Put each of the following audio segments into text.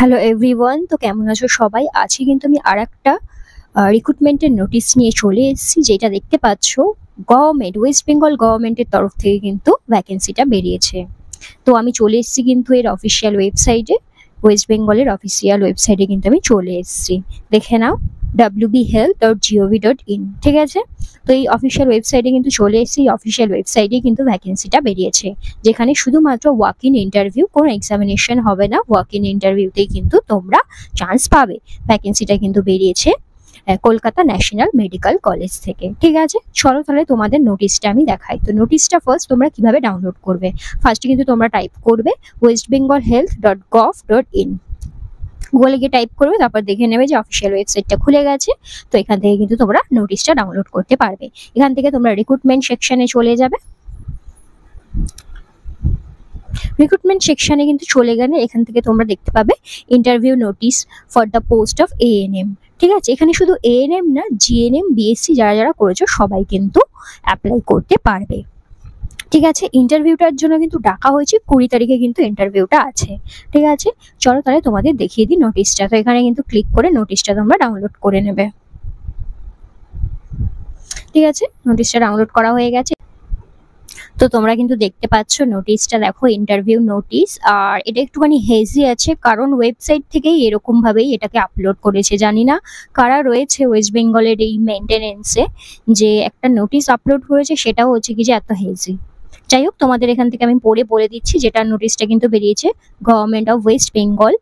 Hello everyone, তো কেমন আছো সবাই? আজকে কিন্তু আমি আরেকটা রিক্রুটমেন্টের নোটিশ নিয়ে চলে এসেছি। যেটা দেখতে পাচ্ছ, গভর্নমেন্ট, ওয়েস্ট বেঙ্গল গভর্নমেন্টের তরফ থেকে কিন্তু ভ্যাকেন্সিটা বেরিয়েছে। তো আমি চলে এসেছি কিন্তু এর অফিসিয়াল ওয়েবসাইটে, ওয়েস্ট বেঙ্গলের অফিসিয়াল ওয়েবসাইটে কিন্তু আমি চলে এসেছি। দেখে নাও, wbhealth.gov.in, ঠিক আছে? তো এই অফিসিয়াল ওয়েবসাইটে কিন্তু চলে এসেছি। অফিসিয়াল ওয়েবসাইটে কিন্তু ভ্যাকেন্সিটা বেরিয়েছে, যেখানে শুধুমাত্র ওয়াক ইন ইন্টারভিউ, কোনো এক্সামিনেশন হবে না। ওয়াক ইন ইন্টারভিউতেই কিন্তু তোমরা চান্স পাবে। ভ্যাকেন্সিটা কিন্তু বেরিয়েছে কলকাতা ন্যাশনাল মেডিকেল কলেজ থেকে, ঠিক আছে? চলো তাহলে তোমাদের নোটিশটা আমি দেখাই। তো নোটিশটা ফার্স্ট তোমরা কিভাবে ডাউনলোড করবে, ফার্স্টে কিন্তু তোমরা টাইপ করবে westbengalhealth.gov.in, গুগলে গিয়ে টাইপ করবে, তারপর দেখে নেবে যে অফিসিয়াল ওয়েবসাইটটা খুলে গেছে। তো এখান থেকে কিন্তু তোমরা নোটিশটা ডাউনলোড করতে পারবে। এখান থেকে তোমরা রিক্রুটমেন্ট সেকশনে চলে যাবে। রিক্রুটমেন্ট সেকশনে কিন্তু চলে গেলে এখান থেকে তোমরা দেখতে পাবে interview notice for the post of ANM, ঠিক আছে? এখানে শুধু এএনএম না, জিএনএম, বিএসসি যারা যারা করেছো সবাই কিন্তু অ্যাপ্লাই করতে পারবে, ঠিক আছে? ইন্টারভিউটার জন্য কিন্তু ডাকা হয়েছে, 20 তারিখে কিন্তু ইন্টারভিউটা আছে, ঠিক আছে? চলো তাহলে তোমাদের দেখিয়ে দিই নোটিশটা। তো এখানে কিন্তু ক্লিক করে নোটিশটা তোমরা ডাউনলোড করে নেবে, ঠিক আছে? নোটিশটা ডাউনলোড করা হয়ে গেছে। তো তোমরা কিন্তু দেখতে পাচ্ছ নোটিশটা, দেখো ইন্টারভিউ নোটিশ। আর এটা একটুখানি হেজি আছে, কারণ ওয়েবসাইট থেকেই এরকম ভাবেই এটাকে আপলোড করেছে। জানি না কারা রয়েছে ওয়েস্ট বেঙ্গলের এই মেনটেনেন্সে যে একটা নোটিশ আপলোড করেছে, সেটাও হচ্ছে কি যে এত হেজি। যাই হোক, তোমাদের এখান থেকে আমি পড়ে বলে দিচ্ছি। যেটা নোটিশটা কিন্তু বেরিয়েছে, government of West Bengal,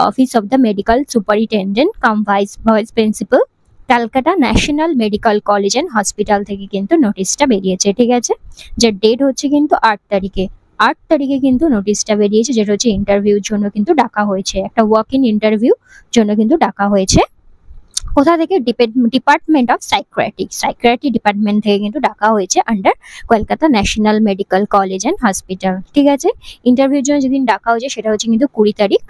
office of the medical superintendent cum vice principal, Calcutta National Medical College and hospital থেকে কিন্তু নোটিশটা বেরিয়েছে, ঠিক আছে? যার ডেট হচ্ছে কিন্তু 8 তারিখে। 8 তারিখে কিন্তু নোটিশটা বেরিয়েছে, যেটা হচ্ছে ইন্টারভিউর জন্য কিন্তু ডাকা হয়েছে। একটা ওয়াক ইন ইন্টারভিউ জন্য কিন্তু ডাকা হয়েছে। কোথা থেকে? ডিপার্টমেন্ট অফ সাইকিয়াট্রি ডিপার্টমেন্ট থেকে কিন্তু ডাকা হয়েছে, under Kolkata national Medical College and hospital, ঠিক আছে? ইন্টারভিউর জন্য যেদিন ডাকা হয়েছে সেটা হচ্ছে কিন্তু 20 তারিখ,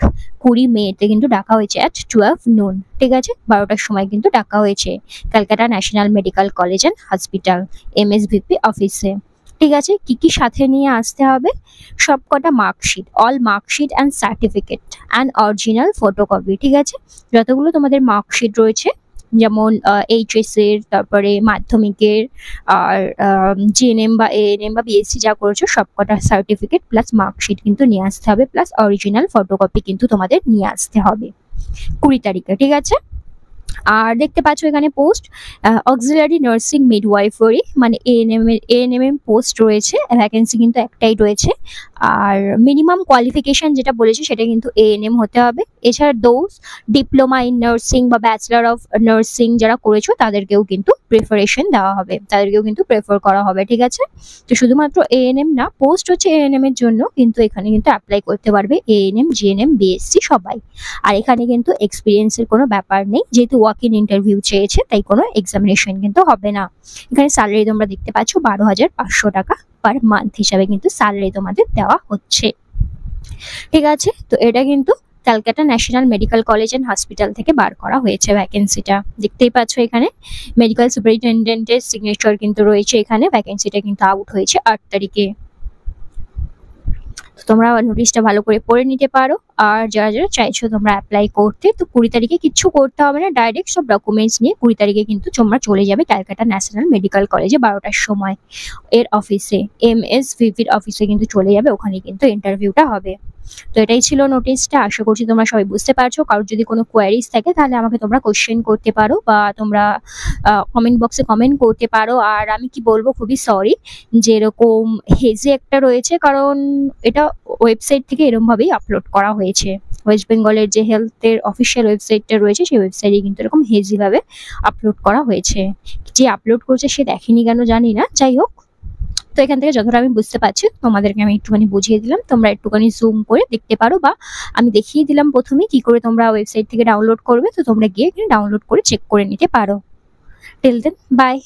20 মেতে কিন্তু ডাকা হয়েছে অ্যাট 12 noon, ঠিক আছে? 12টার সময় কিন্তু ডাকা হয়েছে Kolkata national Medical College and hospital, MSVP অফিসে, ঠিক আছে? কি কি সাথে নিয়ে আসতে হবে? সবকটা marksheet, all marksheet and certificate and original photocopy, ঠিক আছে? যতগুলো তোমাদের মার্কশিট রয়েছে, যেমন এইচএস এর, তারপরে মাধ্যমিকের, আর জিএনএম বা এএনএম বা বিএসসি যা করেছো সবকটা সার্টিফিকেট প্লাস মার্কশিট কিন্তু নিয়ে আসতে হবে, প্লাস অরিজিনাল ফটোকপি কিন্তু তোমাদের নিয়ে আসতে হবে 20 তারিখে, ঠিক আছে? আর দেখতে পাচ্ছ এখানে পোস্ট অক্সিলারি নার্সিং মিডওয়াইফারি, মানে এএনএম পোস্ট রয়েছে। ভ্যাকেন্সি কিন্তু একটাই রয়েছে। আর মিনিমাম কোয়ালিফিকেশন যেটা বলেছে সেটা কিন্তু এএনএম হতে হবে। এছাড়া দোজ ডিপ্লোমা ইন নার্সিং বা ব্যাচেলর অফ নার্সিং যারা করেছো তাদেরকেও কিন্তু প্রেফারেশন দেওয়া হবে, তাদেরকেও কিন্তু প্রেফার করা হবে, ঠিক আছে? তো শুধুমাত্র এএনএম না, পোস্ট হচ্ছে এএনএম এর জন্য, কিন্তু এখানে কিন্তু অ্যাপ্লাই করতে পারবে এএনএম, জিএনএম, বিএসসি সবাই। আর এখানে কিন্তু এক্সপিরিয়েন্সের কোনো ব্যাপার নেই, যেহেতু ওয়াক ইন ইন্টারভিউ চেয়েছে তাই কোনো এক্সামিনেশন কিন্তু হবে না। এখানে স্যালারি তোমরা দেখতে পাচ্ছ 12,500 টাকা পার মান্থ হিসাবে কিন্তু স্যালারি তোমাদের দেওয়া হচ্ছে, ঠিক আছে? তো এটা কিন্তু Calcutta National Medical College and hospital থেকে বার করা হয়েছে ভ্যাকেন্সিটা। দেখতেই পাচ্ছ এখানে মেডিকেল সুপারিনটেন্ডেন্টের সিগনেচার কিন্তু রয়েছে এখানে। ভ্যাকেন্সিটা কিন্তু আউট হয়েছে 8 তারিখে। তোমরা নোটিশটা ভালো করে পড়ে নিতে পারো। আর যারা যারা চাইছো তোমরা অ্যাপ্লাই করতে, তো 20 তারিখে কিচ্ছু করতে হবে না, ডাইরেক্ট সব ডকুমেন্টস নিয়ে 20 তারিখে কিন্তু তোমরা চলে যাবে ক্যালকাটা ন্যাশনাল মেডিকেল কলেজে 12টার সময় এর অফিসে, এমএসভিপির অফিসে কিন্তু চলে যাবে, ওখানে কিন্তু ইন্টারভিউটা হবে। তো এটাই ছিল নোটিশটা। আশা করছি তোমরা সবাই বুঝতে পারছো। কারোর যদি কোনো কোয়ারিজ থাকে তাহলে আমাকে তোমরা কোশ্চেন করতে পারো, বা তোমরা কমেন্ট বক্সে কমেন্ট করতে পারো। আর আমি কি বলবো, খুবই সরি যে এরকম হেজে একটা রয়েছে, কারণ এটা ওয়েবসাইট থেকে এরকম ভাবেই আপলোড করা হয়েছে। ওয়েস্ট বেঙ্গলের যে হেলথের অফিসিয়াল ওয়েবসাইটটা রয়েছে সেই ওয়েবসাইটে কিন্তু এরকম হেজি ভাবে আপলোড করা হয়েছে। যে আপলোড করছে সে দেখেনি কেন জানি না, যাই হোক। তো এখান থেকে যতটা আমি বুঝতে পারছি তোমাদেরকে আমি একটুখানি বুঝিয়ে দিলাম, তোমরা একটুখানি জুম করে দেখতে পারো, বা আমি দেখিয়ে দিলাম প্রথমে কি করে তোমরা ওয়েবসাইট থেকে ডাউনলোড করবে। তো তোমরা গিয়ে এখানে ডাউনলোড করে চেক করে নিতে পারো। Till then, by.